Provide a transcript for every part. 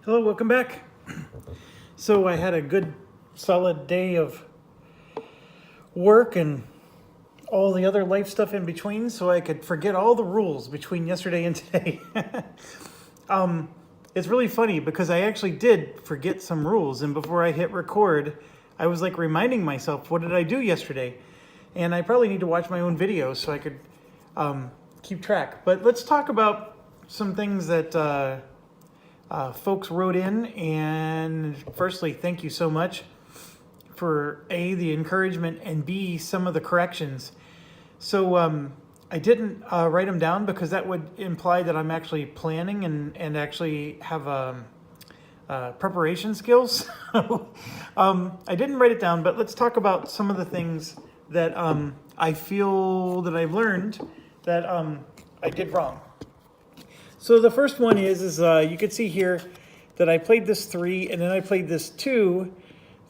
Hello, welcome back. So I had a good solid day of work and all the other life stuff in between so I could forget all the rules between yesterday and today. It's really funny because I actually did forget some rules, and before I hit record, I was like reminding myself, what did I do yesterday? And I probably need to watch my own videos so I could keep track. But let's talk about some things that folks wrote in. And firstly, thank you so much for A, the encouragement, and B, some of the corrections. So I didn't write them down because that would imply that I'm actually planning and actually have preparation skills. I didn't write it down, but let's talk about some of the things that I feel that I've learned that I did wrong. So the first one is you can see here that I played this 3 and then I played this 2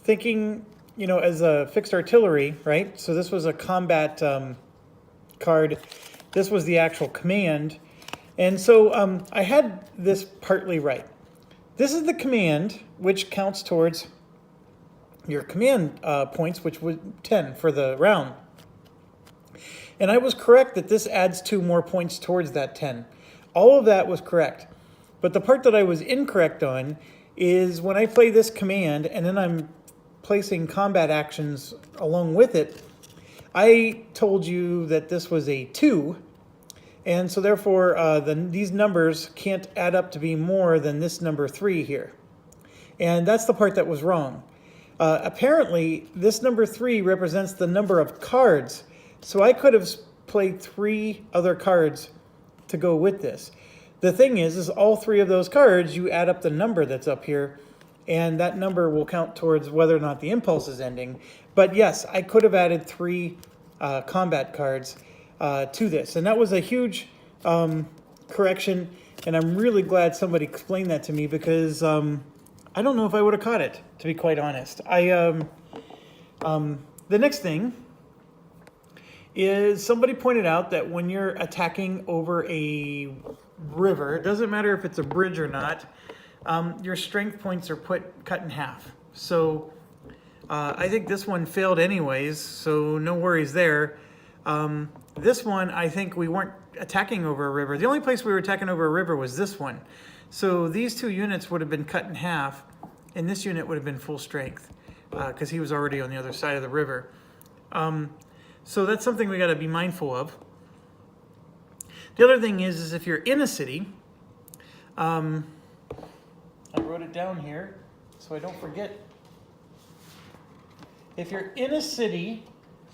thinking, as a fixed artillery, right? So this was a combat card. This was the actual command. And so I had this partly right. This is the command, which counts towards your command points, which was 10 for the round. And I was correct that this adds 2 more points towards that 10. All of that was correct. But the part that I was incorrect on is when I play this command and then I'm placing combat actions along with it, I told you that this was a 2, and so therefore these numbers can't add up to be more than this number 3 here. And that's the part that was wrong. Apparently, this number 3 represents the number of cards, so I could have played 3 other cards to go with this. The thing is all 3 of those cards, you add up the number that's up here, and that number will count towards whether or not the impulse is ending. But yes, I could have added 3 combat cards to this, and that was a huge correction, and I'm really glad somebody explained that to me because I don't know if I would have caught it, to be quite honest. The next thing is somebody pointed out that when you're attacking over a river, it doesn't matter if it's a bridge or not, your strength points are cut in half. So I think this one failed anyways, so no worries there. This one, I think we weren't attacking over a river. The only place we were attacking over a river was this one. So these 2 units would have been cut in half, and this unit would have been full strength because he was already on the other side of the river. So that's something we got to be mindful of. The other thing is if you're in a city, I wrote it down here so I don't forget. If you're in a city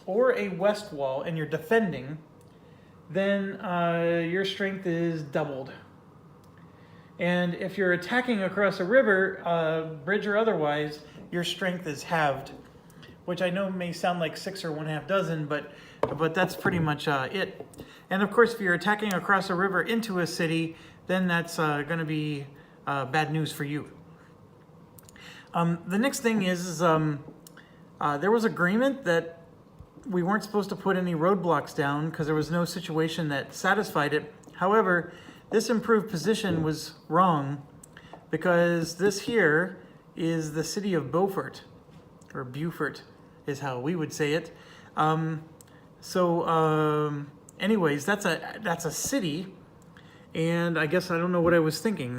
or a west wall and you're defending, then your strength is doubled. And if you're attacking across a river, bridge or otherwise, your strength is halved, which I know may sound like 6 or 1/2 dozen, but that's pretty much it. And of course, if you're attacking across a river into a city, then that's going to be bad news for you. The next thing is there was agreement that we weren't supposed to put any roadblocks down because there was no situation that satisfied it. However, this improved position was wrong because this here is the city of Beaufort, or Beaufort is how we would say it. Anyways, that's a city, and I guess I don't know what I was thinking.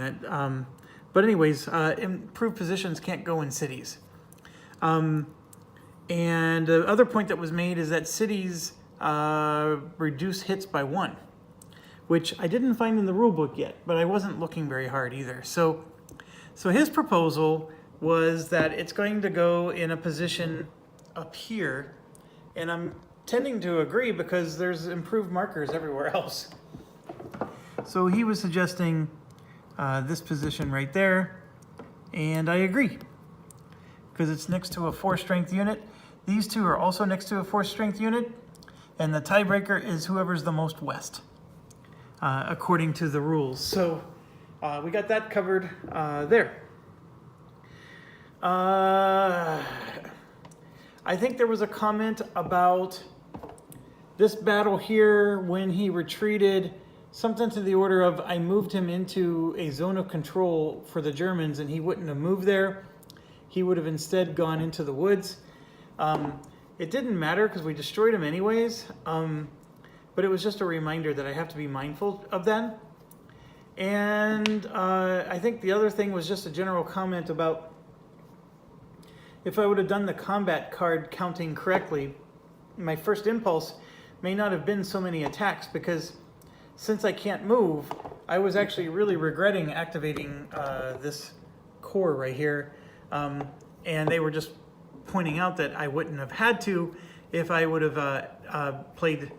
But anyways, improved positions can't go in cities. And the other point that was made is that cities reduce hits by 1, which I didn't find in the rule book yet, but I wasn't looking very hard either. So his proposal was that it's going to go in a position up here, and I'm tending to agree because there's improved markers everywhere else. So he was suggesting this position right there, and I agree because it's next to a 4 strength unit. These 2 are also next to a 4 strength unit, and the tiebreaker is whoever's the most west, according to the rules. So we got that covered there. I think there was a comment about this battle here when he retreated something to the order of, I moved him into a zone of control for the Germans and he wouldn't have moved there. He would have instead gone into the woods. It didn't matter because we destroyed him anyways, but it was just a reminder that I have to be mindful of that. And I think the other thing was just a general comment about if I would have done the combat card counting correctly, my first impulse may not have been so many attacks, because since I can't move, I was actually really regretting activating this core right here. And they were just pointing out that I wouldn't have had to if I would have played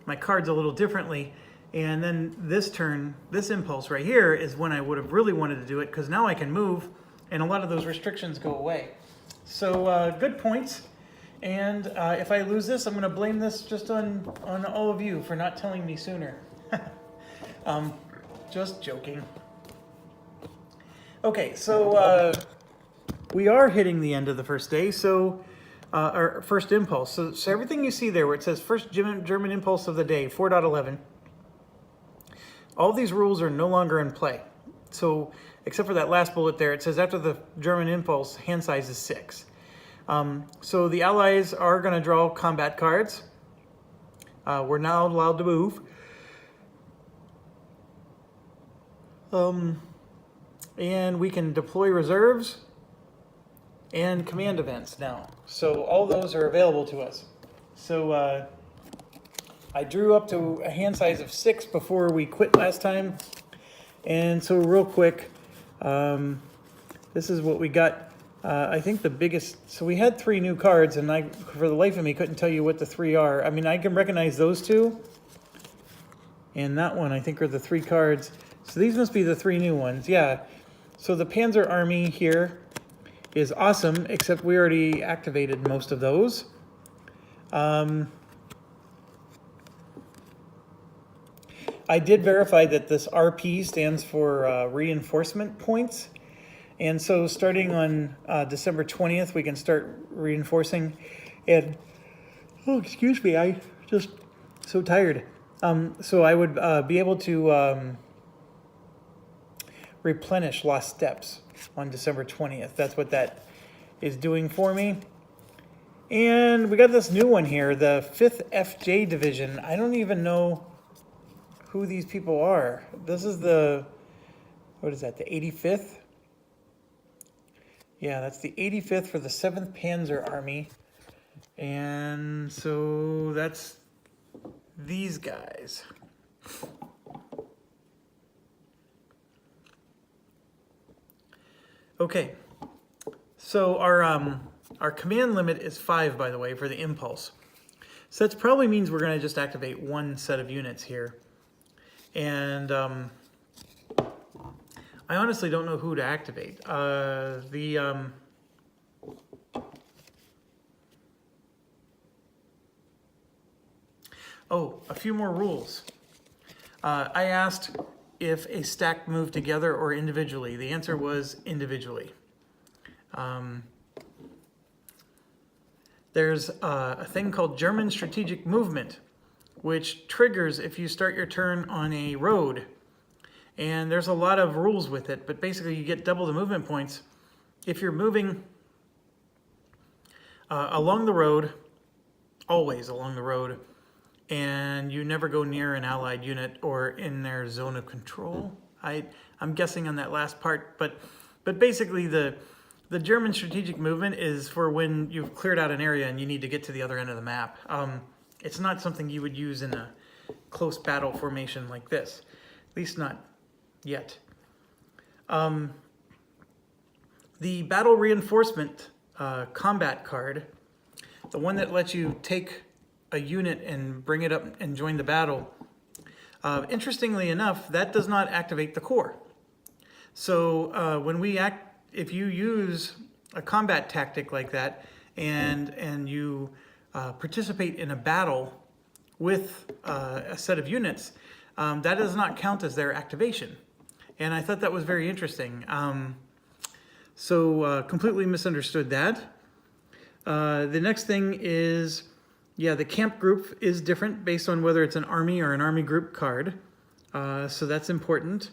my cards a little differently. And then this turn, this impulse right here is when I would have really wanted to do it, because now I can move and a lot of those restrictions go away. So good points. And if I lose this, I'm going to blame this just on all of you for not telling me sooner. Just joking. Okay, so we are hitting the end of the first day, so our first impulse. So everything you see there where it says first German impulse of the day, 4.11, all these rules are no longer in play. So except for that last bullet there, it says after the German impulse, hand size is 6. So the Allies are going to draw combat cards. We're now allowed to move. And we can deploy reserves and command events now. So all those are available to us. So I drew up to a hand size of 6 before we quit last time. And so real quick, this is what we got. I think the biggest, so we had 3 new cards, and I, for the life of me, couldn't tell you what the 3 are. I mean, I can recognize those 2. And that one, I think, are the 3 cards. So these must be the 3 new ones, yeah. So the Panzer Army here is awesome, except we already activated most of those. I did verify that this RP stands for reinforcement points. And so starting on December 20th, we can start reinforcing. And, oh, excuse me, I just so tired. So I would be able to replenish lost steps on December 20th. That's what that is doing for me. And we got this new one here, the 5th FJ Division. I don't even know who these people are. This is the, what is that, the 85th? Yeah, that's the 85th for the 7th Panzer Army. And so that's these guys. Okay, so our command limit is 5, by the way, for the impulse. So that probably means we're going to just activate 1 set of units here. And I honestly don't know who to activate. Oh, a few more rules. I asked if a stack moved together or individually. The answer was individually. There's a thing called German strategic movement, which triggers if you start your turn on a road. And there's a lot of rules with it, but basically you get double the movement points if you're moving along the road, always along the road, and you never go near an allied unit or in their zone of control. I'm guessing on that last part, but basically the German strategic movement is for when you've cleared out an area and you need to get to the other end of the map. It's not something you would use in a close battle formation like this, at least not yet. The battle reinforcement combat card, the one that lets you take a unit and bring it up and join the battle, interestingly enough, that does not activate the core. So if you use a combat tactic like that and you participate in a battle with a set of units, that does not count as their activation. And I thought that was very interesting. So completely misunderstood that. The next thing is, yeah, the camp group is different based on whether it's an army or an army group card. So that's important.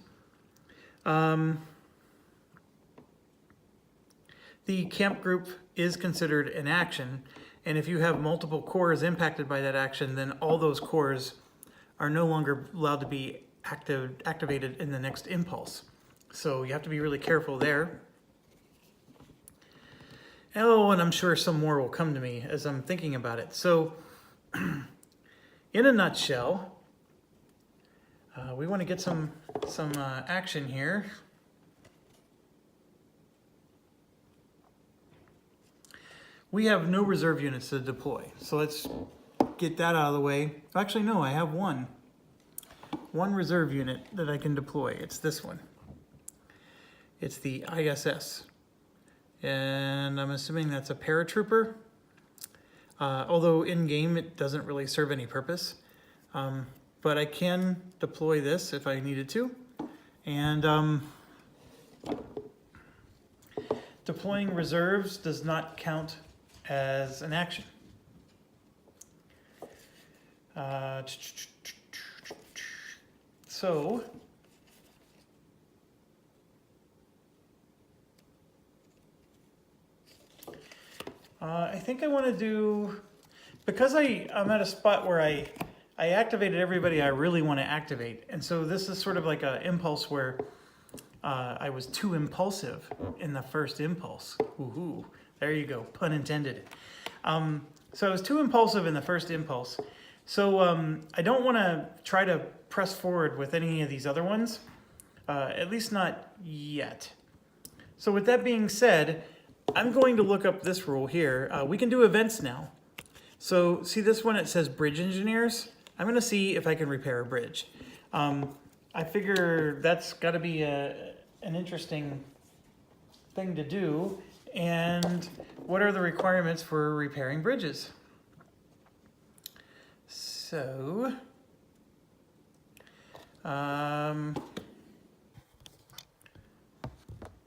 The camp group is considered an action, and if you have multiple cores impacted by that action, then all those cores are no longer allowed to be activated in the next impulse. So you have to be really careful there. Oh, and I'm sure some more will come to me as I'm thinking about it. So in a nutshell, we want to get some action here. We have no reserve units to deploy, so let's get that out of the way. Actually, no, I have one reserve unit that I can deploy. It's this one. It's the ISS, and I'm assuming that's a paratrooper, although in-game it doesn't really serve any purpose. But I can deploy this if I needed to. And deploying reserves does not count as an action. So I think I want to do, because I'm at a spot where I activated everybody I really want to activate. And so this is sort of like an impulse where I was too impulsive in the first impulse. Woohoo, there you go, pun intended. So I was too impulsive in the first impulse. So I don't want to try to press forward with any of these other ones, at least not yet. So with that being said, I'm going to look up this rule here. We can do events now. So see this one, it says bridge engineers. I'm going to see if I can repair a bridge. I figure that's got to be an interesting thing to do. And what are the requirements for repairing bridges? So,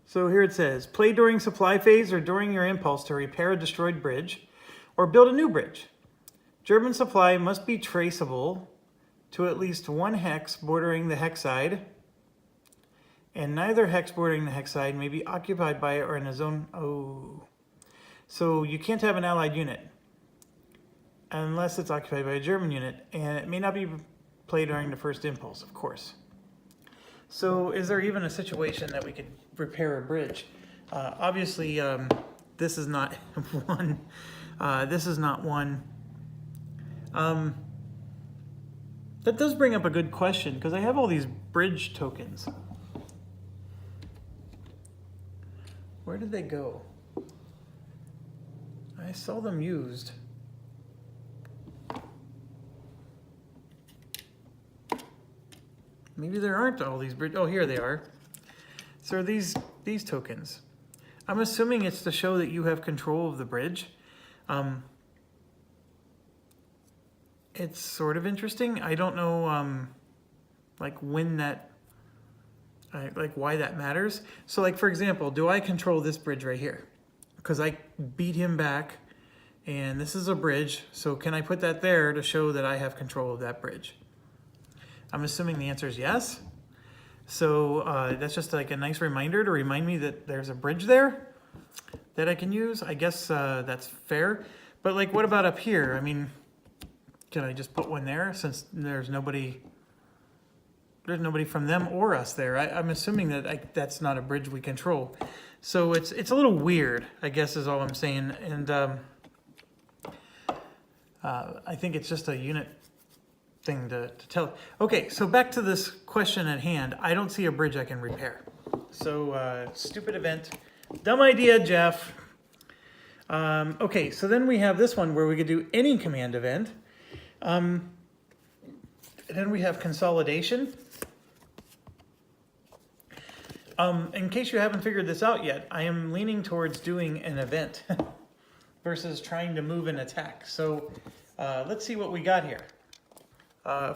so here it says, play during supply phase or during your impulse to repair a destroyed bridge or build a new bridge. German supply must be traceable to at least one hex bordering the hex side, and neither hex bordering the hex side may be occupied by or in a zone. Oh, so you can't have an allied unit unless it's occupied by a German unit, and it may not be played during the first impulse, of course. So is there even a situation that we could repair a bridge? Obviously, this is not one. This is not one. That does bring up a good question, because I have all these bridge tokens. Where did they go? I saw them used. Maybe there aren't all these bridge. Oh, here they are. So are these tokens. I'm assuming it's to show that you have control of the bridge. It's sort of interesting. I don't know, like when that, like why that matters. So like, for example, do I control this bridge right here? Because I beat him back and this is a bridge. So can I put that there to show that I have control of that bridge? I'm assuming the answer is yes. So that's just like a nice reminder to remind me that there's a bridge there that I can use. I guess that's fair. But like, what about up here? I mean, can I just put one there since there's nobody from them or us there? I'm assuming that that's not a bridge we control. So it's a little weird, I guess is all I'm saying. And I think it's just a unit thing to tell. Okay, so back to this question at hand. I don't see a bridge I can repair. So stupid event. Dumb idea, Jeff. Okay, so then we have this one where we could do any command event. And then we have consolidation. In case you haven't figured this out yet, I am leaning towards doing an event versus trying to move an attack. So let's see what we got here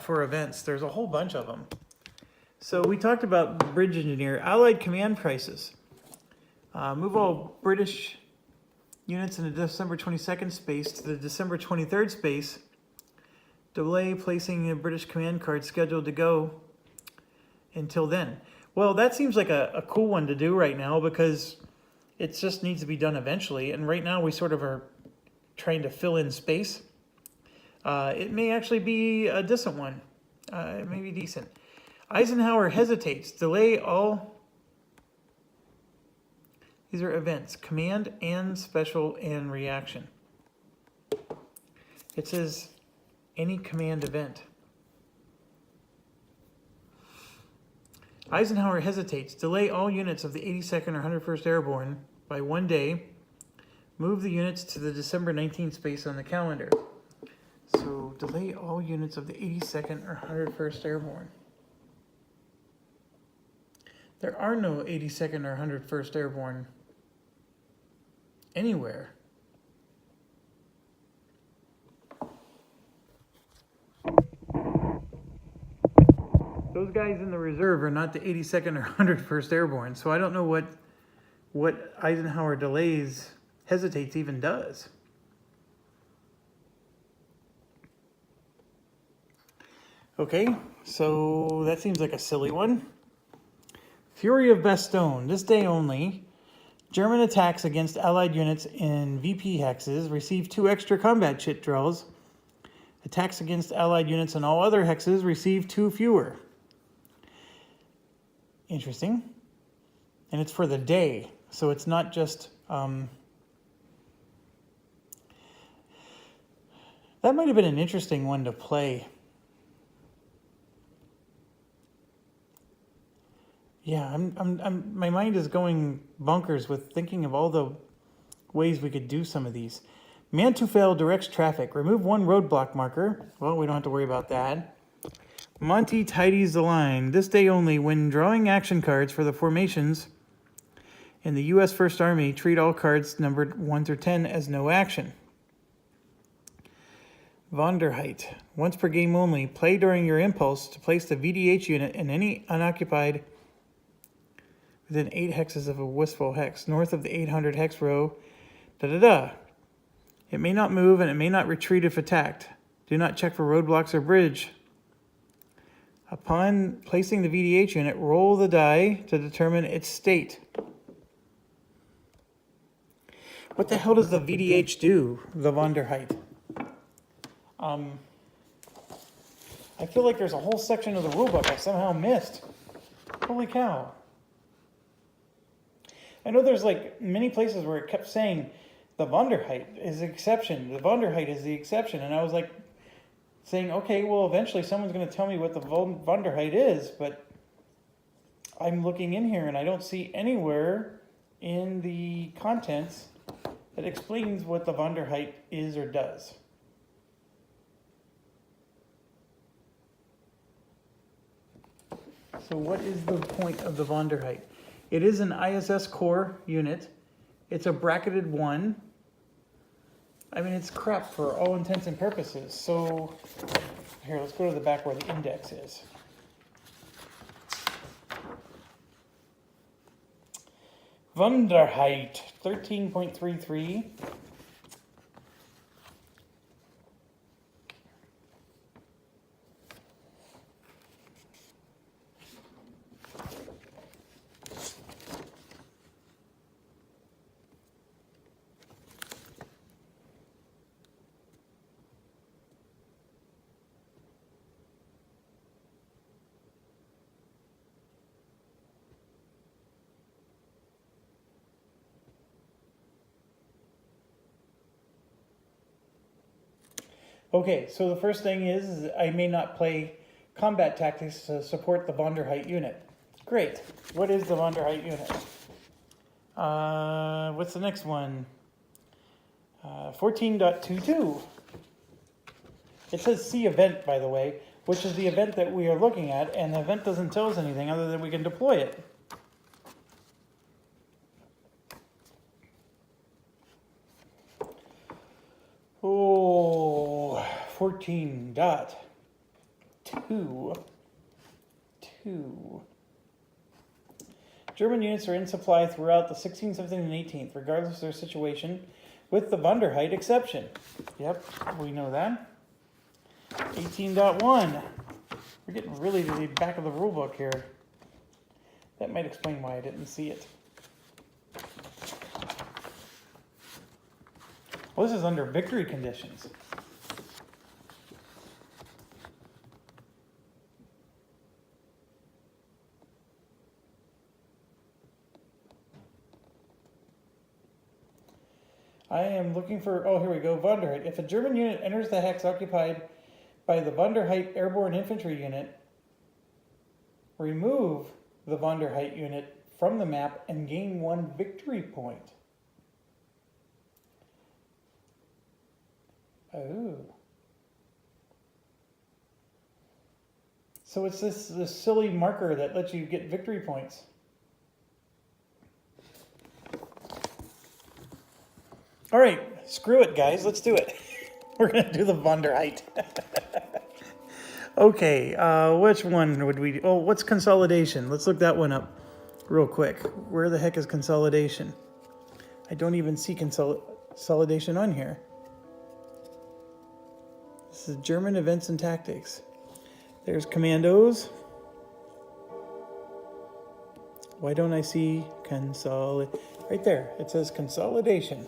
for events. There's a whole bunch of them. So we talked about bridge engineer, allied command prices. Move all British units in the December 22nd space to the December 23rd space. Delay placing a British command card scheduled to go until then. Well, that seems like a cool one to do right now because it just needs to be done eventually. And right now we sort of are trying to fill in space. It may actually be a decent one. It may be decent. Eisenhower hesitates. Delay all... These are events. Command and special and reaction. It says any command event. Eisenhower hesitates. Delay all units of the 82nd or 101st Airborne by 1 day. Move the units to the December 19th space on the calendar. So delay all units of the 82nd or 101st Airborne. There are no 82nd or 101st Airborne anywhere. Those guys in the reserve are not the 82nd or 101st Airborne, so I don't know what Eisenhower hesitates even does. Okay, so that seems like a silly one. Fury of Bastogne. This day only, German attacks against Allied units in VP hexes receive 2 extra combat chit drills. Attacks against Allied units in all other hexes receive 2 fewer. Interesting. And it's for the day, so it's not just... That might have been an interesting one to play. Yeah, my mind is going bonkers with thinking of all the ways we could do some of these. Manteuffel directs traffic. Remove 1 roadblock marker. Well, we don't have to worry about that. Monty tidies the line. This day only, when drawing action cards for the formations in the U.S. First Army, treat all cards numbered 1 through 10 as no action. Vonderheit. Once per game only, play during your impulse to place the VDH unit in any unoccupied within 8 hexes of a wistful hex, north of the 800 hex row, It may not move and it may not retreat if attacked. Do not check for roadblocks or bridge. Upon placing the VDH unit, roll the die to determine its state. What the hell does the VDH do, the Vonderheit? I feel like there's a whole section of the rulebook I somehow missed. Holy cow. I know there's like many places where it kept saying the Vonderheit is the exception. The Vonderheit is the exception. And I was like saying, okay, well, eventually someone's going to tell me what the Vonderheit is, but I'm looking in here and I don't see anywhere in the contents that explains what the Vonderheit is or does. So what is the point of the Vonderheit? It is an ISS core unit. It's a bracketed 1. I mean, it's crap for all intents and purposes. So here, let's go to the back where the index is. Vonderheit 13.33. Okay, so the first thing is I may not play combat tactics to support the Vonderheit unit. Great. What is the Vonderheit unit? What's the next one? 14.22. It says see event, by the way, which is the event that we are looking at, and the event doesn't tell us anything other than we can deploy it. Oh, 14.22. German units are in supply throughout the 16th, 17th, and 18th, regardless of their situation, with the Vonderheit exception. Yep, we know that. 18.1. We're getting really to the back of the rule book here. That might explain why I didn't see it. Well, this is under victory conditions. I am looking for, oh, here we go, Wanderheit. If a German unit enters the hex occupied by the Wanderheit airborne infantry unit, remove the Wanderheit unit from the map and gain 1 victory point. Oh. So it's this silly marker that lets you get victory points. All right, screw it, guys. Let's do it. We're going to do the Wanderheit. Okay, which one would we do? Oh, what's consolidation? Let's look that one up real quick. Where the heck is consolidation? I don't even see consolidation on here. This is German events and tactics. There's commandos. Why don't I see right there, it says consolidation.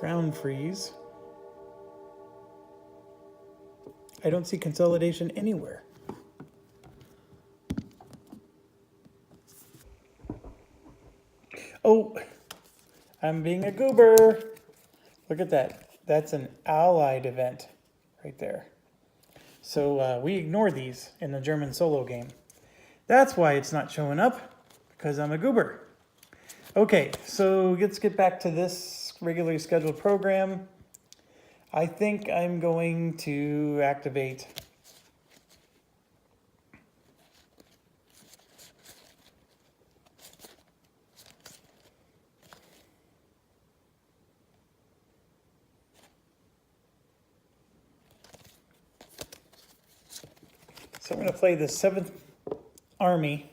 Ground freeze. I don't see consolidation anywhere. Oh, I'm being a goober. Look at that. That's an allied event right there. So we ignore these in the German solo game. That's why it's not showing up, because I'm a goober. Okay, so let's get back to this regularly scheduled program. I think I'm going to activate so I'm going to play the 7th Army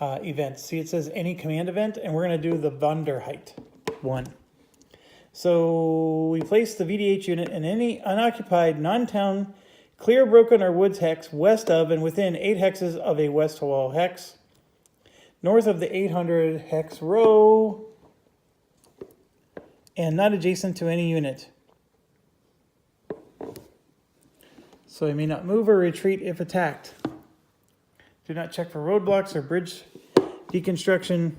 event. See, it says any command event, and we're going to do the Wanderheit one. So we place the VDH unit in any unoccupied, non-town, clear, broken, or woods hex west of and within 8 hexes of a west wall hex, north of the 800 hex row, and not adjacent to any unit. So I may not move or retreat if attacked. Do not check for roadblocks or bridge deconstruction.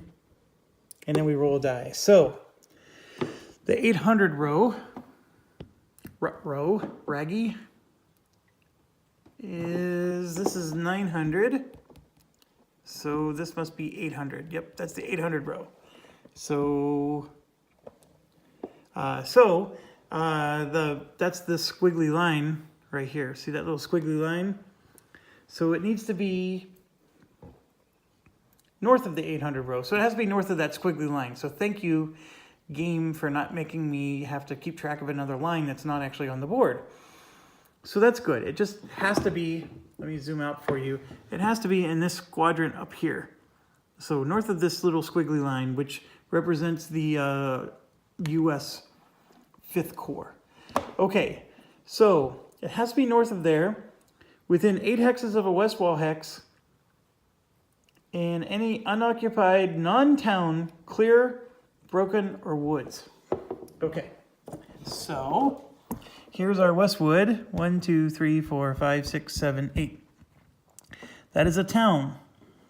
And then we roll a die. So the 800 raggy, this is 900. So this must be 800. Yep, that's the 800 row. So, that's the squiggly line right here. See that little squiggly line? So it needs to be north of the 800 row. So it has to be north of that squiggly line. So thank you, game, for not making me have to keep track of another line that's not actually on the board. So that's good. It just has to be, let me zoom out for you. It has to be in this quadrant up here. So north of this little squiggly line, which represents the US 5th Corps. Okay, so it has to be north of there, within 8 hexes of a west wall hex, and any unoccupied, non-town, clear, broken, or woods. Okay, so here's our Westwood. 1, 2, 3, 4, 5, 6, 7, 8. That is a town.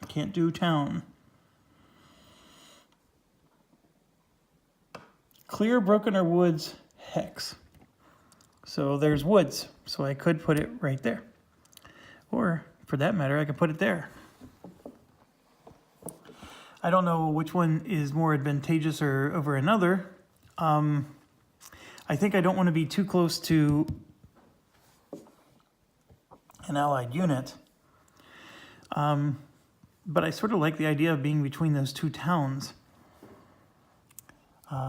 Can't do town. Clear, broken, or woods hex. So there's woods. So I could put it right there. Or, for that matter, I could put it there. I don't know which one is more advantageous or over another. I think I don't want to be too close to an allied unit. But I sort of like the idea of being between those two towns.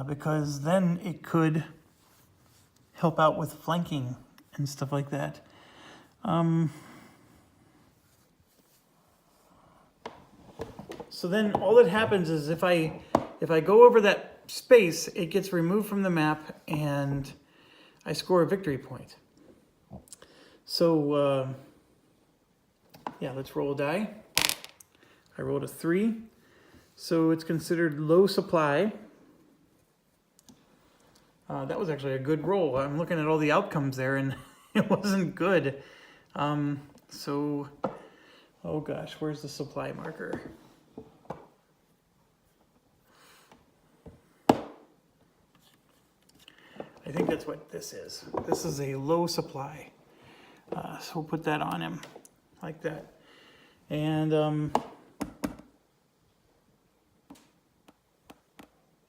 Because then it could help out with flanking and stuff like that. So then all that happens is if I go over that space, it gets removed from the map, and I score a victory point. So, yeah, let's roll a die. I rolled a 3. So it's considered low supply. That was actually a good roll. I'm looking at all the outcomes there, and it wasn't good. So, oh gosh, where's the supply marker? I think that's what this is. This is a low supply. So we'll put that on him like that. And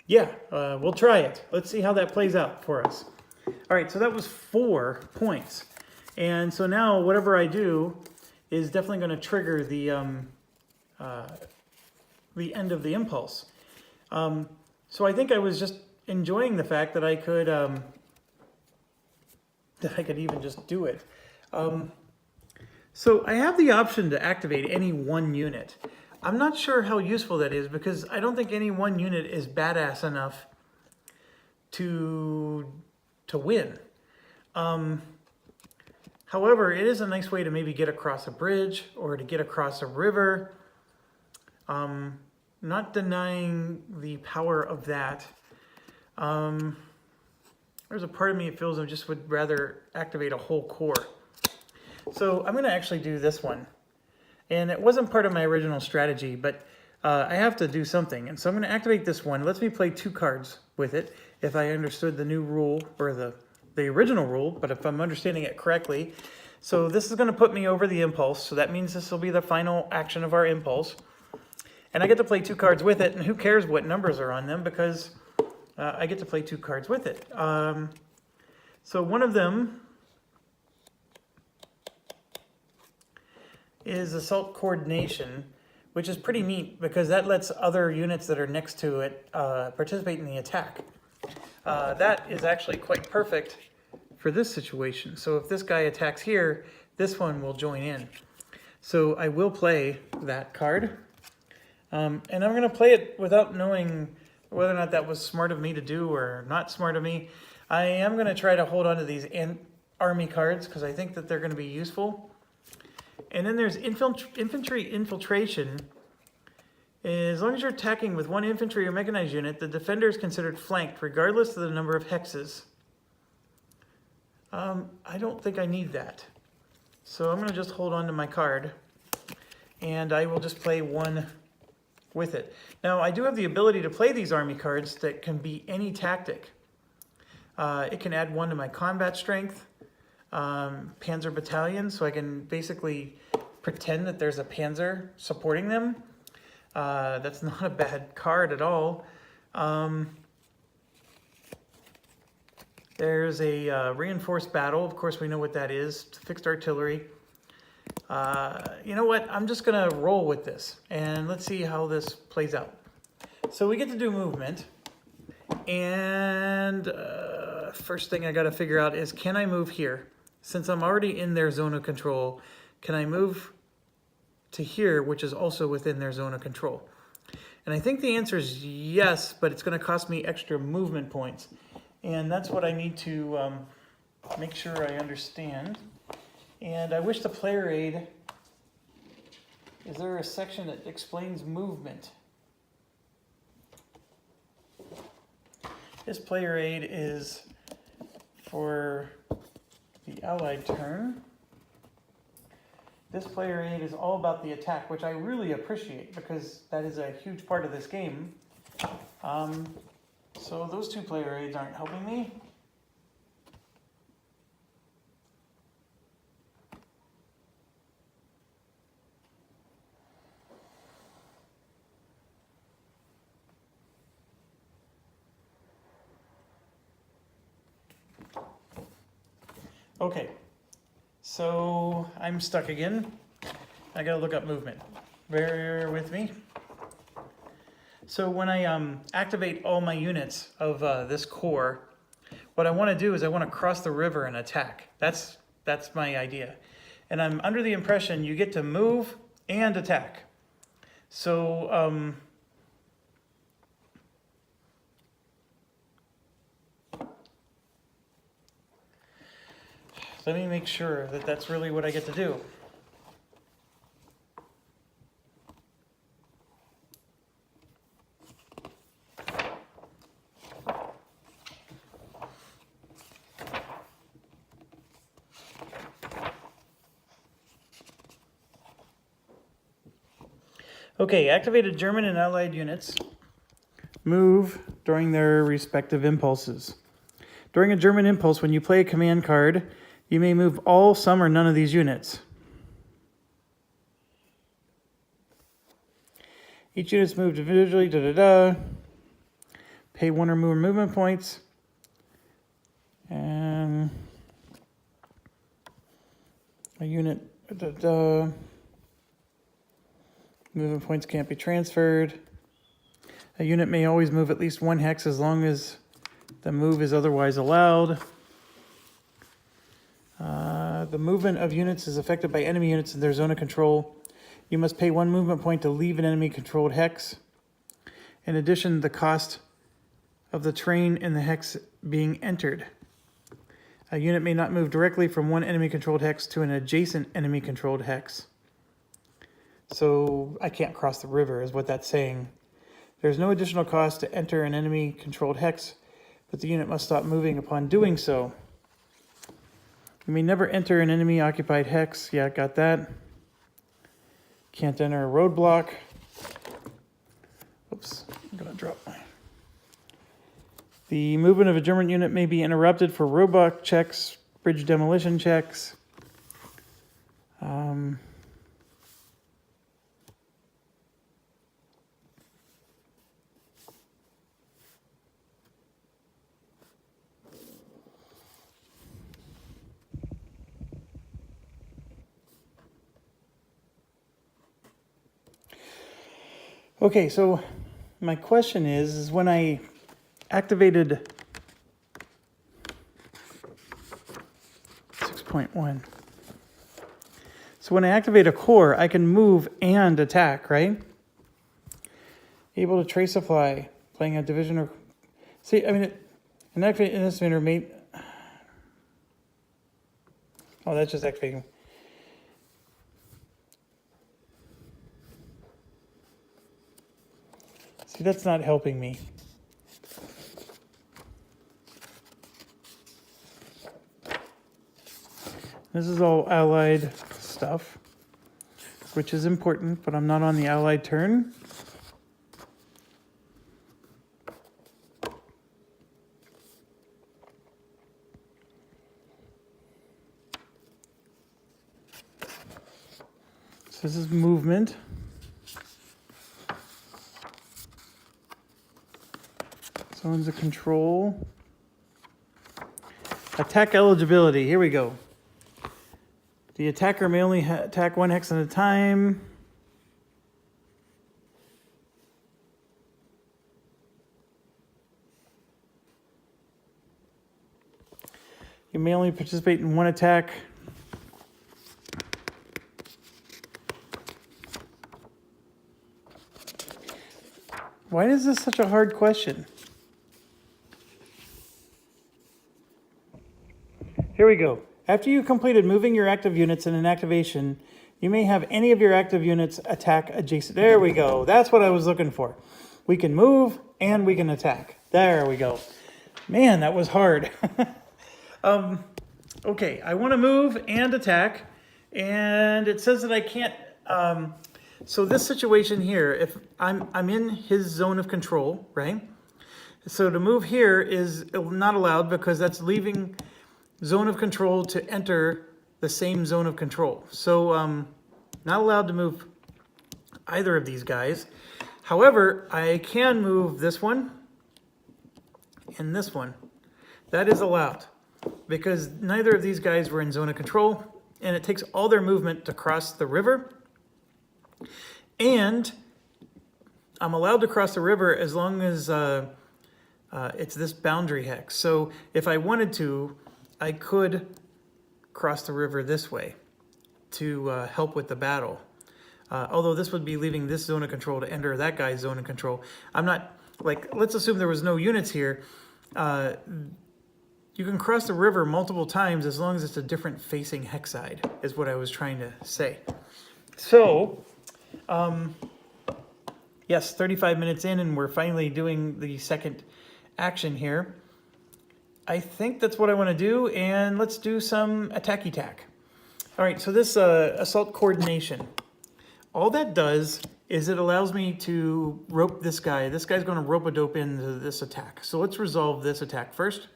yeah, we'll try it. Let's see how that plays out for us. All right, so that was 4 points. And so now whatever I do is definitely going to trigger the end of the impulse. So I think I was just enjoying the fact that I could even just do it. So I have the option to activate any one unit. I'm not sure how useful that is because I don't think any one unit is badass enough to win. However, it is a nice way to maybe get across a bridge or to get across a river. Not denying the power of that. There's a part of me that feels I just would rather activate a whole corps. So I'm going to actually do this one. And it wasn't part of my original strategy, but I have to do something. And so I'm going to activate this one. It lets me play 2 cards with it if I understood the new rule, or the original rule, but if I'm understanding it correctly. So this is going to put me over the impulse. So that means this will be the final action of our impulse. And I get to play 2 cards with it, and who cares what numbers are on them because I get to play 2 cards with it. So one of them is Assault Coordination, which is pretty neat because that lets other units that are next to it participate in the attack. That is actually quite perfect for this situation. So if this guy attacks here, this one will join in. So I will play that card. And I'm going to play it without knowing whether or not that was smart of me to do or not smart of me. I am going to try to hold on to these army cards because I think that they're going to be useful. And then there's infantry infiltration. As long as you're attacking with 1 infantry or mechanized unit, the defender is considered flanked regardless of the number of hexes. I don't think I need that. So I'm going to just hold on to my card. And I will just play 1 with it. Now, I do have the ability to play these army cards that can be any tactic. It can add 1 to my combat strength, Panzer battalion, so I can basically pretend that there's a Panzer supporting them. That's not a bad card at all. There's a reinforced battle. Of course, we know what that is. It's fixed artillery. You know what? I'm just going to roll with this, and let's see how this plays out. So we get to do movement, and first thing I got to figure out is, can I move here? Since I'm already in their zone of control, can I move to here, which is also within their zone of control? And I think the answer is yes, but it's going to cost me extra movement points. And that's what I need to make sure I understand. And I wish the player aid, is there a section that explains movement? This player aid is for the allied turn. This player aid is all about the attack, which I really appreciate because that is a huge part of this game. So those 2 player aids aren't helping me. Okay, so I'm stuck again. I gotta look up movement. Bear with me. So when I activate all my units of this corps, what I want to do is I want to cross the river and attack. That's my idea. And I'm under the impression you get to move and attack. So So let me make sure that that's really what I get to do. Okay, activated German and Allied units move during their respective impulses. During a German impulse, when you play a command card, you may move all, some, or none of these units. Each unit's moved individually, Pay 1 or more movement points. And a unit, movement points can't be transferred. A unit may always move at least 1 hex as long as the move is otherwise allowed. The movement of units is affected by enemy units in their zone of control. You must pay 1 movement point to leave an enemy-controlled hex. In addition, the cost of the terrain in the hex being entered. A unit may not move directly from one enemy-controlled hex to an adjacent enemy-controlled hex. So I can't cross the river, is what that's saying. There's no additional cost to enter an enemy-controlled hex, but the unit must stop moving upon doing so. You may never enter an enemy-occupied hex. Yeah, got that. Can't enter a roadblock. Oops, I'm gonna drop my... The movement of a German unit may be interrupted for roadblock checks, bridge demolition checks. Okay, so my question is when I activated 6.1. So when I activate a core, I can move and attack, right? Able to trace a fly, playing a division or... See, I mean, an activate in this manner may... Oh, that's just activating. See, that's not helping me. This is all allied stuff, which is important, but I'm not on the allied turn. So this is movement. Zones of control. Attack eligibility. Here we go. The attacker may only attack 1 hex at a time. You may only participate in 1 attack. Why is this such a hard question? Here we go. After you completed moving your active units in an activation, you may have any of your active units attack adjacent. There we go. That's what I was looking for. We can move and we can attack. There we go. Man, that was hard. Okay, I want to move and attack, and it says that I can't. So this situation here, if I'm in his zone of control, right? So to move here is not allowed because that's leaving zone of control to enter the same zone of control. So not allowed to move either of these guys. However, I can move this one and this one. That is allowed because neither of these guys were in zone of control, and it takes all their movement to cross the river. And I'm allowed to cross the river as long as it's this boundary hex. So if I wanted to, I could cross the river this way to help with the battle. Although this would be leaving this zone of control to enter that guy's zone of control. I'm not, like, let's assume there was no units here. you can cross the river multiple times as long as it's a different facing hex side, is what I was trying to say. So, yes, 35 minutes in, and we're finally doing the second action here. I think that's what I want to do, and let's do some attacky tack. All right, so this assault coordination, all that does is it allows me to rope this guy. This guy's going to rope-a-dope into this attack. So let's resolve this attack first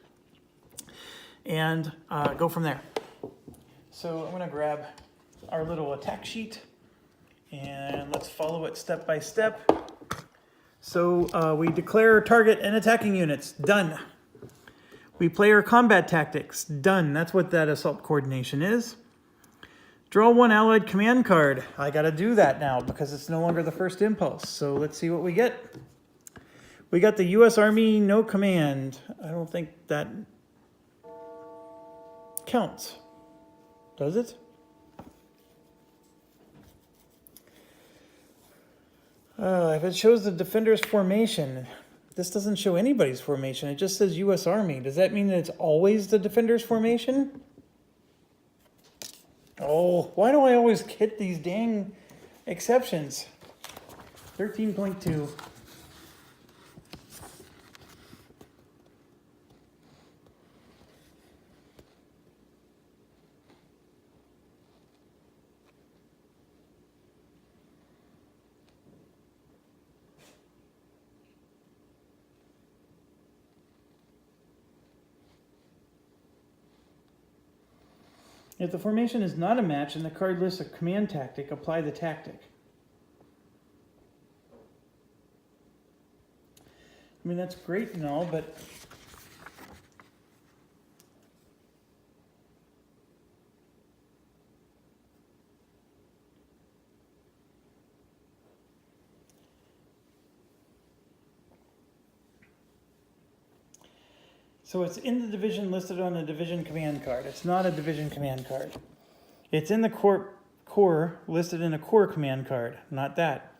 and go from there. So I'm going to grab our little attack sheet and let's follow it step by step. So we declare target and attacking units. Done. We play our combat tactics. Done. That's what that assault coordination is. Draw one allied command card. I got to do that now because it's no longer the first impulse. So let's see what we get. We got the U.S. Army no command. I don't think that counts. Does it? If it shows the defender's formation, this doesn't show anybody's formation. It just says U.S. Army. Does that mean that it's always the defender's formation? Oh, why do I always hit these dang exceptions? 13.2. If the formation is not a match and the card lists a command tactic, apply the tactic. I mean, that's great and all, but so it's in the division listed on the division command card. It's not a division command card. It's in the corps listed in a corps command card. Not that.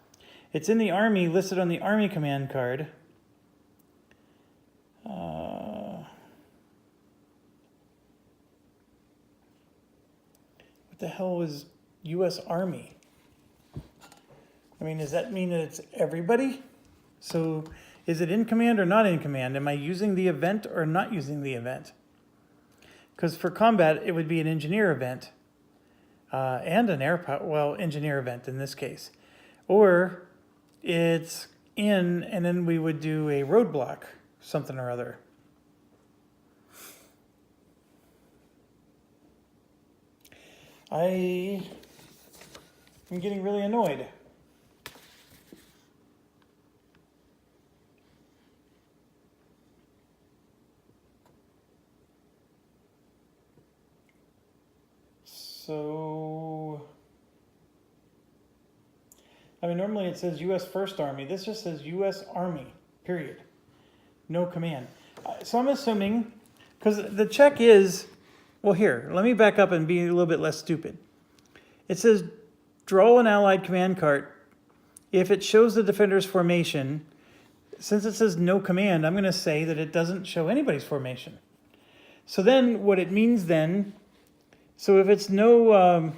It's in the army listed on the army command card. What the hell is U.S. Army? I mean, does that mean that it's everybody? So is it in command or not in command? Am I using the event or not using the event? Because for combat, it would be an engineer event and an engineer event in this case. Or it's in, and then we would do a roadblock, something or other. I am getting really annoyed. So, I mean, normally it says U.S. First Army. This just says U.S. Army, period. No command. So I'm assuming, because the check is, well, here, let me back up and be a little bit less stupid. It says, draw an allied command card. If it shows the defender's formation, since it says no command, I'm going to say that it doesn't show anybody's formation. So then what it means then, so if it's no,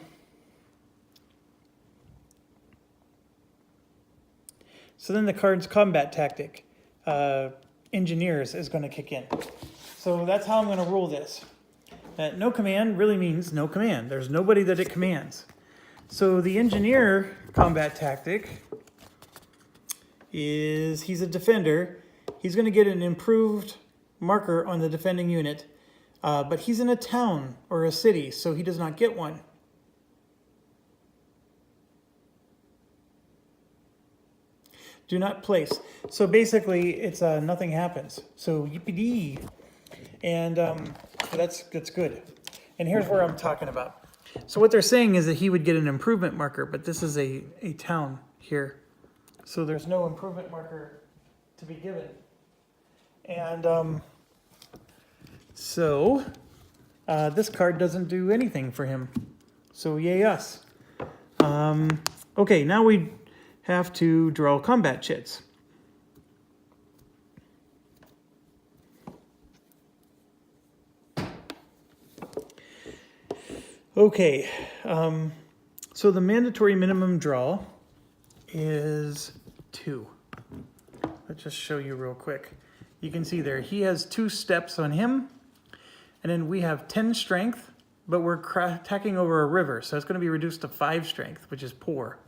so then the card's combat tactic, engineers, is going to kick in. So that's how I'm going to rule this. That no command really means no command. There's nobody that it commands. So the engineer combat tactic is, he's a defender. He's going to get an improved marker on the defending unit. But he's in a town or a city, so he does not get one. Do not place. So basically, it's nothing happens. So yippee-dee. And that's good. And here's where I'm talking about. So what they're saying is that he would get an improvement marker, but this is a town here. So there's no improvement marker to be given. And so this card doesn't do anything for him. So yay us. Okay, now we have to draw combat chits. Okay, so the mandatory minimum draw is 2. Let's just show you real quick. You can see there, he has 2 steps on him, and then we have 10 strength, but we're attacking over a river, so it's going to be reduced to 5 strength, which is poor.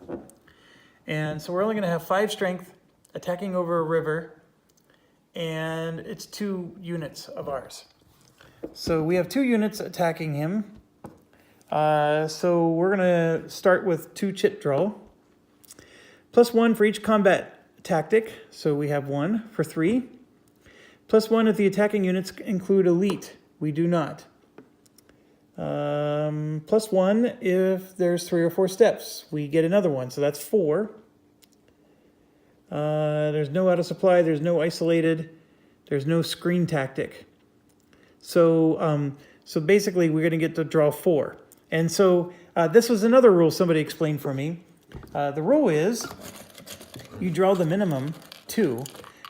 And so we're only going to have 5 strength attacking over a river, and it's 2 units of ours. So we have 2 units attacking him. So we're going to start with 2 chit draw. +1 for each combat tactic, so we have 1 for 3. +1 if the attacking units include elite, we do not. +1 if there's 3 or 4 steps, we get another one, so that's 4. There's no out of supply, there's no isolated, there's no screen tactic. So, so basically we're going to get to draw 4. And so this was another rule somebody explained for me. The rule is you draw the minimum 2,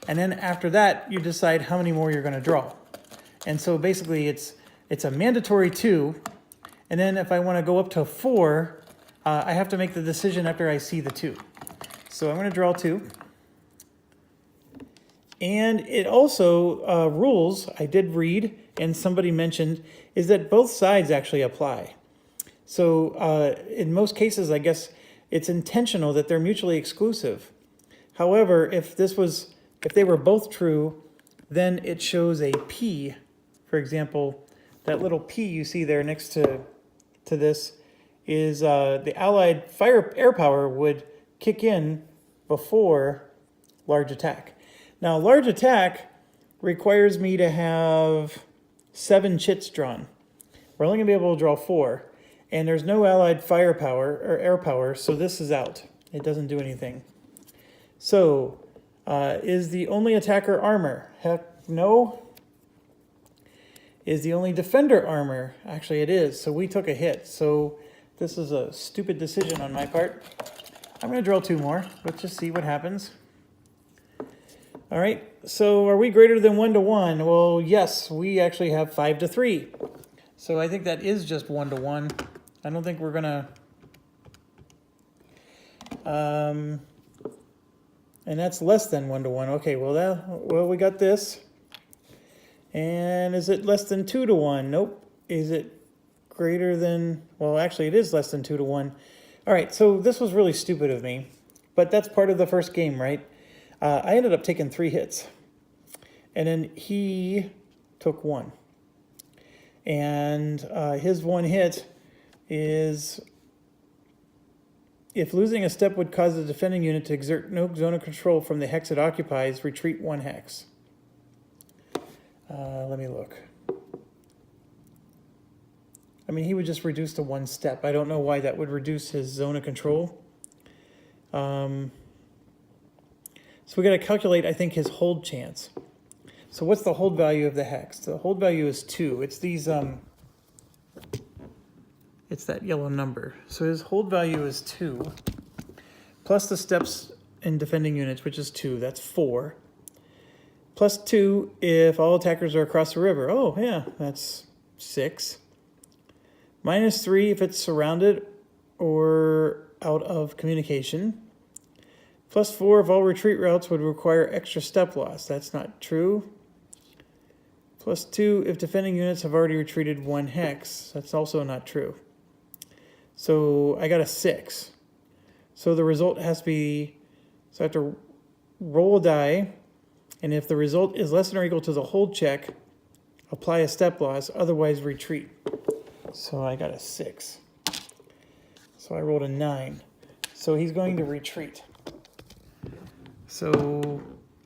and then after that you decide how many more you're going to draw. And so basically it's a mandatory 2, and then if I want to go up to 4, I have to make the decision after I see the 2. So I'm going to draw 2. And it also rules, I did read, and somebody mentioned, is that both sides actually apply. So in most cases, I guess it's intentional that they're mutually exclusive. However, if they were both true, then it shows a P. For example, that little P you see there next to this is the Allied air power would kick in before large attack. Now, large attack requires me to have 7 chits drawn. We're only going to be able to draw 4. And there's no Allied firepower or air power, so this is out. It doesn't do anything. So, is the only attacker armor? Heck no. Is the only defender armor? Actually, it is. So we took a hit. So this is a stupid decision on my part. I'm going to draw 2 more. Let's just see what happens. All right. So are we greater than 1 to 1? Well, yes, we actually have 5 to 3. So I think that is just 1 to 1. I don't think we're going to... and that's less than 1 to 1. Okay, well, we got this. And is it less than 2 to 1? Nope. Is it greater than... Well, actually, it is less than 2 to 1. All right, so this was really stupid of me. But that's part of the first game, right? I ended up taking 3 hits. And then he took 1. And his 1 hit is... If losing a step would cause the defending unit to exert no zone of control from the hex it occupies, retreat 1 hex. Let me look. I mean, he would just reduce to 1 step. I don't know why that would reduce his zone of control. So we got to calculate, I think, his hold chance. So what's the hold value of the hex? The hold value is 2. It's these... It's that yellow number. So his hold value is 2, plus the steps in defending units, which is 2. That's 4. Plus 2 if all attackers are across the river. Oh, yeah, that's 6. Minus 3 if it's surrounded or out of communication. Plus 4 if all retreat routes would require extra step loss. That's not true. Plus 2 if defending units have already retreated 1 hex. That's also not true. So I got a 6. So the result has to be, so I have to roll a die, and if the result is less than or equal to the hold check, apply a step loss, otherwise retreat. So I got a 6. So I rolled a 9. So he's going to retreat. So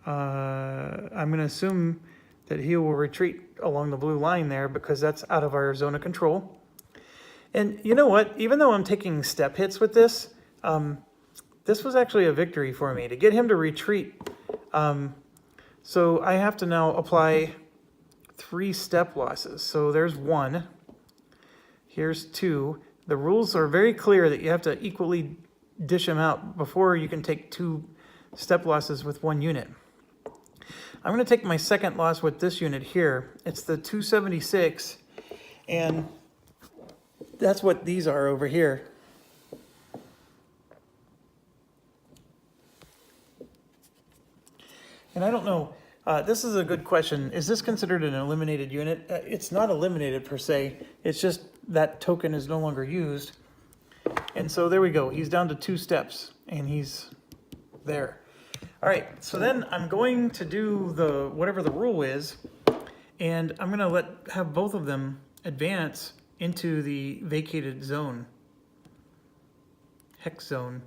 I'm going to assume that he will retreat along the blue line there because that's out of our zone of control. And you know what? Even though I'm taking step hits with this, this was actually a victory for me to get him to retreat. So I have to now apply 3 step losses. So there's 1. Here's 2. The rules are very clear that you have to equally dish them out before you can take 2 step losses with 1 unit. I'm going to take my second loss with this unit here. It's the 276, and That's what these are over here. And I don't know, this is a good question. Is this considered an eliminated unit? It's not eliminated per se. It's just that token is no longer used. And so there we go. He's down to 2 steps and he's there. All right, so then I'm going to do the whatever the rule is, and I'm going to have both of them advance into the vacated zone, hex zone.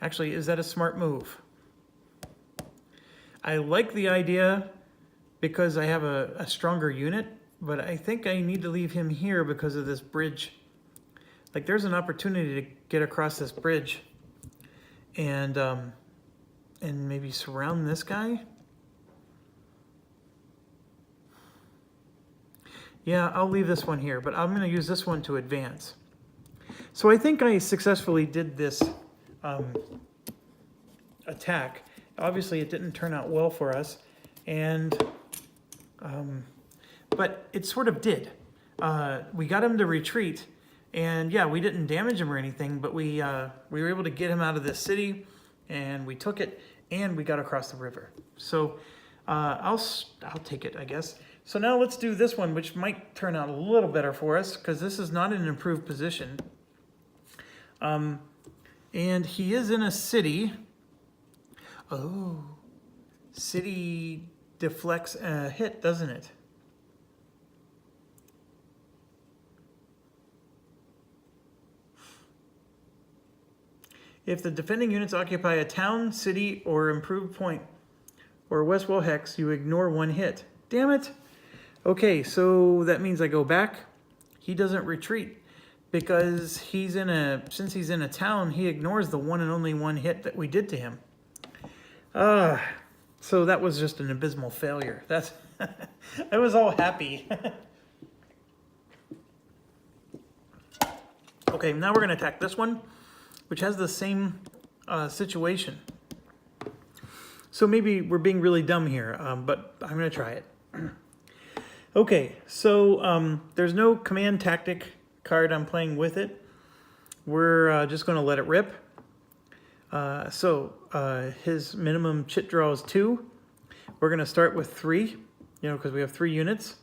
Actually, is that a smart move? I like the idea because I have a stronger unit, but I think I need to leave him here because of this bridge. Like, there's an opportunity to get across this bridge and maybe surround this guy. Yeah, I'll leave this one here, but I'm going to use this one to advance. So I think I successfully did this attack. Obviously, it didn't turn out well for us, but it sort of did. We got him to retreat, and yeah, we didn't damage him or anything, but we were able to get him out of this city, and we took it, and we got across the river. So I'll take it, I guess. So now let's do this one, which might turn out a little better for us, because this is not an improved position. And he is in a city. Oh, city deflects a hit, doesn't it? If the defending units occupy a town, city, or improved point, or West Wall hex, you ignore 1 hit. Damn it. Okay, so that means I go back. He doesn't retreat because since he's in a town, he ignores the one and only 1 hit that we did to him. So that was just an abysmal failure. That's I was all happy. Okay, now we're going to attack this one, which has the same situation. So maybe we're being really dumb here, but I'm going to try it. Okay, so there's no command tactic card I'm playing with it. We're just going to let it rip. His minimum chit draw is 2. We're going to start with 3, because we have 3 units.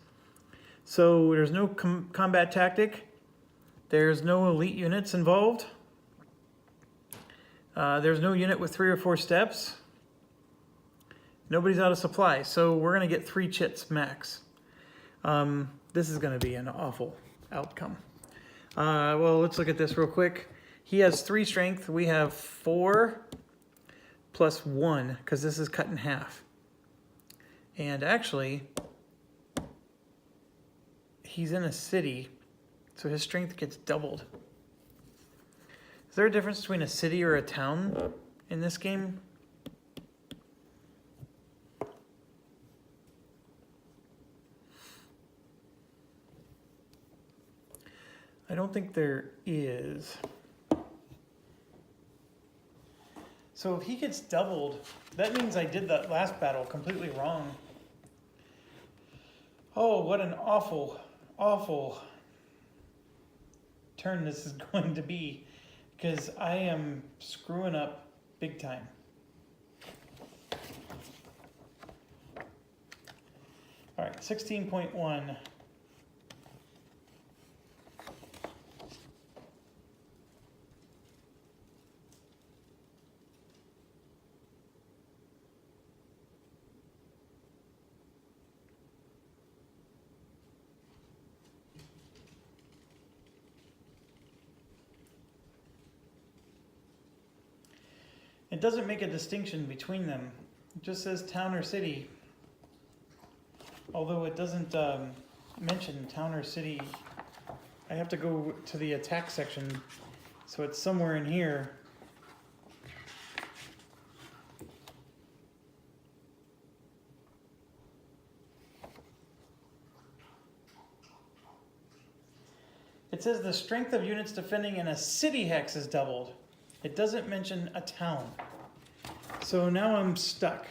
So there's no combat tactic. There's no elite units involved. There's no unit with 3 or 4 steps. Nobody's out of supply, so we're going to get 3 chits max. This is going to be an awful outcome. Well, let's look at this real quick. He has 3 strength. We have 4 plus 1, because this is cut in half. And actually, he's in a city, so his strength gets doubled. Is there a difference between a city or a town in this game? I don't think there is. So if he gets doubled, that means I did that last battle completely wrong. Oh, what an awful, awful turn this is going to be, because I am screwing up big time. All right, 16.1. It doesn't make a distinction between them. It just says town or city. Although it doesn't mention town or city. I have to go to the attack section, so it's somewhere in here. It says the strength of units defending in a city hex is doubled. It doesn't mention a town. So now I'm stuck.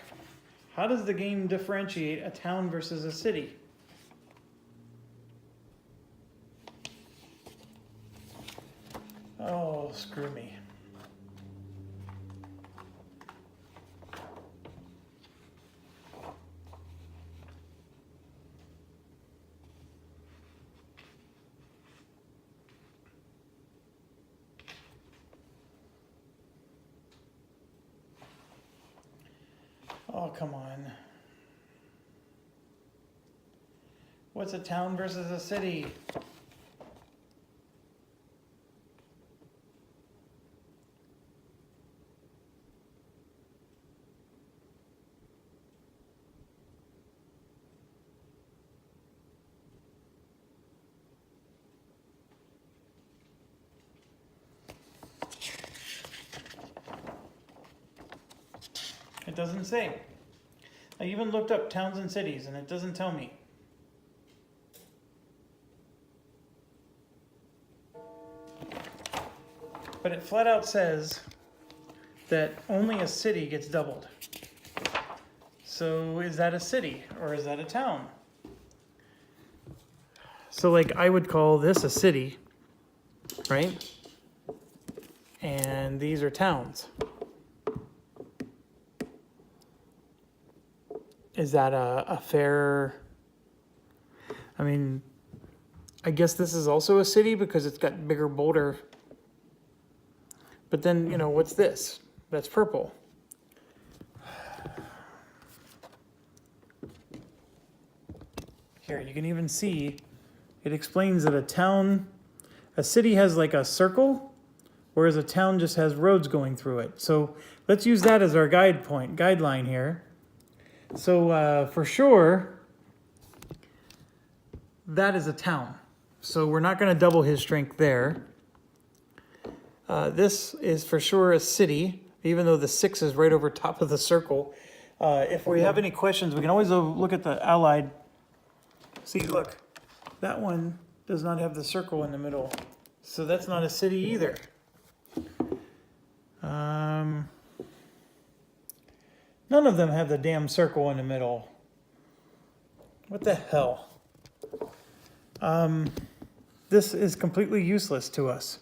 How does the game differentiate a town versus a city? will screw me. Oh, come on. What's a town versus a city? It doesn't say. I even looked up towns and cities and it doesn't tell me. But it flat out says that only a city gets doubled. So is that a city or is that a town? So like I would call this a city, right? And these are towns. Is that a fair, I mean, I guess this is also a city because it's got bigger, bolder. But then, you know, what's this? That's purple. Here, you can even see, it explains that a city has like a circle, whereas a town just has roads going through it. So let's use that as our guideline here. So for sure, that is a town. So we're not going to double his strength there. This is for sure a city, even though the 6 is right over top of the circle. If we have any questions, we can always look at the allied. See, look, that one does not have the circle in the middle. So that's not a city either. None of them have the damn circle in the middle. What the hell? This is completely useless to us.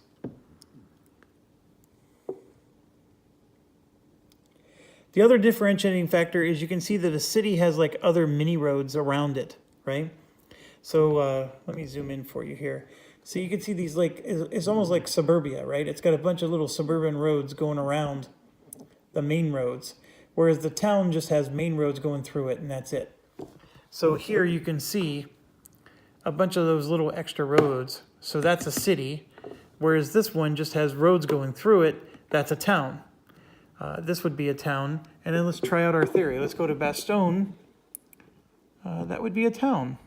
The other differentiating factor is you can see that a city has like other mini roads around it, right? So let me zoom in for you here. So you can see these like, it's almost like suburbia, right? It's got a bunch of little suburban roads going around the main roads, whereas the town just has main roads going through it and that's it. So here you can see a bunch of those little extra roads. So that's a city, whereas this one just has roads going through it. That's a town. This would be a town. And then let's try out our theory. Let's go to Bastogne. That would be a town.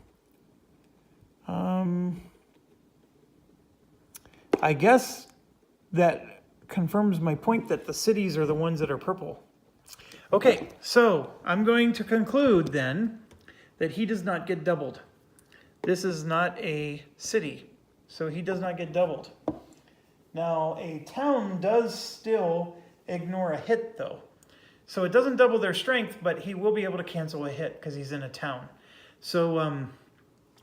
I guess that confirms my point that the cities are the ones that are purple. Okay, so I'm going to conclude then that he does not get doubled. This is not a city, so he does not get doubled. Now, a town does still ignore a hit though. So it doesn't double their strength, but he will be able to cancel a hit because he's in a town. So,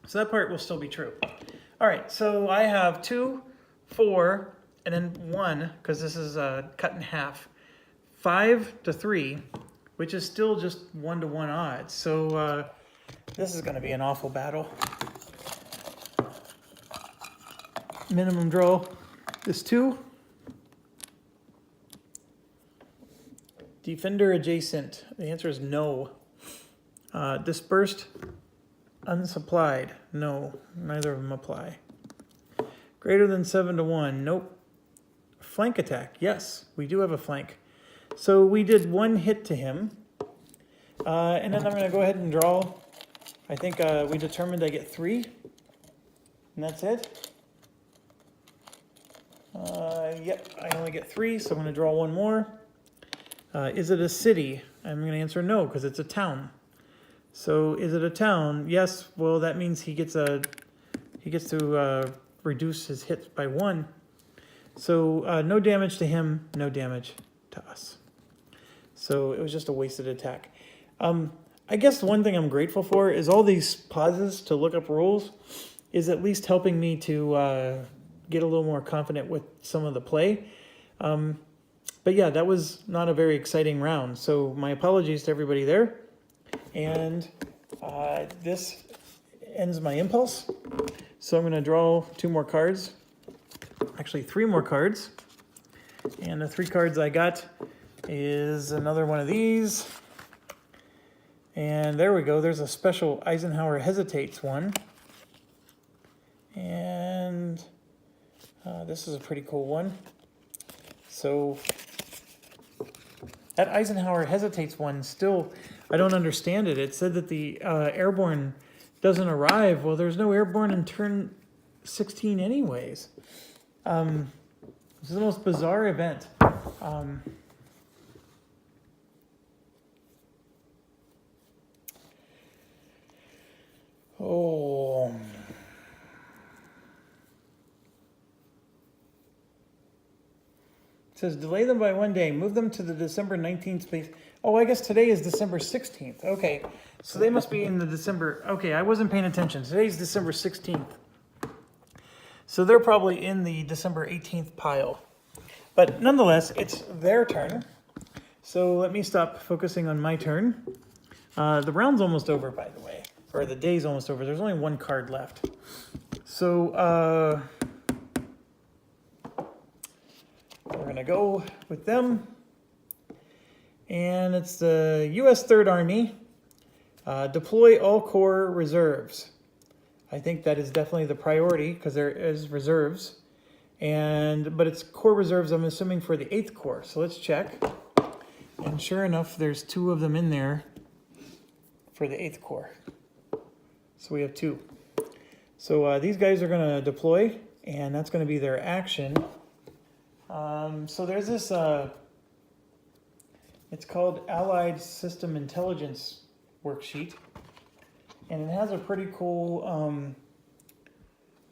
so that part will still be true. All right, so I have 2, 4, and then 1, because this is cut in half. 5 to 3, which is still just 1-to-1 odds. So this is going to be an awful battle. Minimum draw is 2. Defender adjacent. The answer is no. Dispersed, unsupplied. No, neither of them apply. Greater than 7-to-1. Nope. Flank attack. Yes, we do have a flank. So we did 1 hit to him. And then I'm going to go ahead and draw. I think we determined I get 3. And that's it. Yep, I only get 3, so I'm going to draw 1 more. Is it a city? I'm going to answer no, because it's a town. So is it a town? Yes. Well, that means he gets to reduce his hits by 1. So no damage to him, no damage to us. So it was just a wasted attack. I guess the one thing I'm grateful for is all these pauses to look up rules is at least helping me to get a little more confident with some of the play. But yeah, that was not a very exciting round. So my apologies to everybody there. And this ends my impulse. So I'm going to draw 2 more cards. Actually, 3 more cards. And the 3 cards I got is another one of these. And there we go. There's a special Eisenhower Hesitates one. And this is a pretty cool one. So that Eisenhower Hesitates one, still, I don't understand it. It said that the airborne doesn't arrive. Well, there's no airborne in turn 16 anyways. This is the most bizarre event. Oh. It says delay them by 1 day. Move them to the December 19th space. Oh, I guess today is December 16th. Okay. So they must be in the December. Okay, I wasn't paying attention. Today's December 16th. So they're probably in the December 18th pile. But nonetheless, it's their turn. So let me stop focusing on my turn. The round's almost over, by the way. Or the day's almost over. There's only 1 card left. So we're going to go with them. And it's the U.S. Third Army. Deploy all Corps reserves. I think that is definitely the priority because there is reserves. But it's Corps reserves, I'm assuming, for the 8th Corps. So let's check. And sure enough, there's 2 of them in there for the 8th Corps. So we have 2. So these guys are going to deploy, and that's going to be their action. So there's this, it's called Allied System Intelligence Worksheet. And it has a pretty cool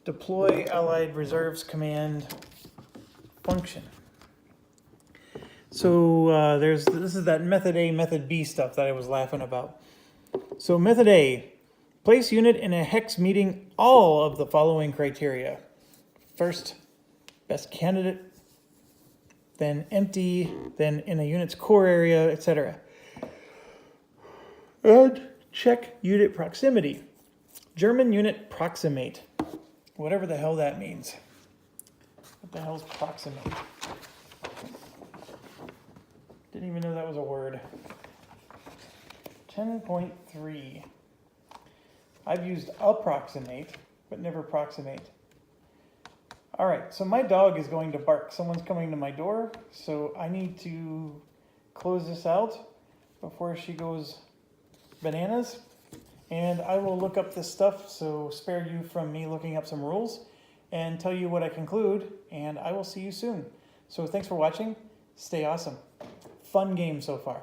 deploy Allied Reserves command function. So this is that method A, method B stuff that I was laughing about. So method A, place unit in a hex meeting all of the following criteria. First, best candidate, then empty, then in a unit's core area, etc. And check unit proximity. German unit proximate. Whatever the hell that means. What the hell's proximate? Didn't even know that was a word. 10.3. I've used approximate, but never proximate. All right, so my dog is going to bark. Someone's coming to my door, so I need to close this out before she goes bananas. And I will look up this stuff, so spare you from me looking up some rules and tell you what I conclude, and I will see you soon. So thanks for watching. Stay awesome. Fun game so far.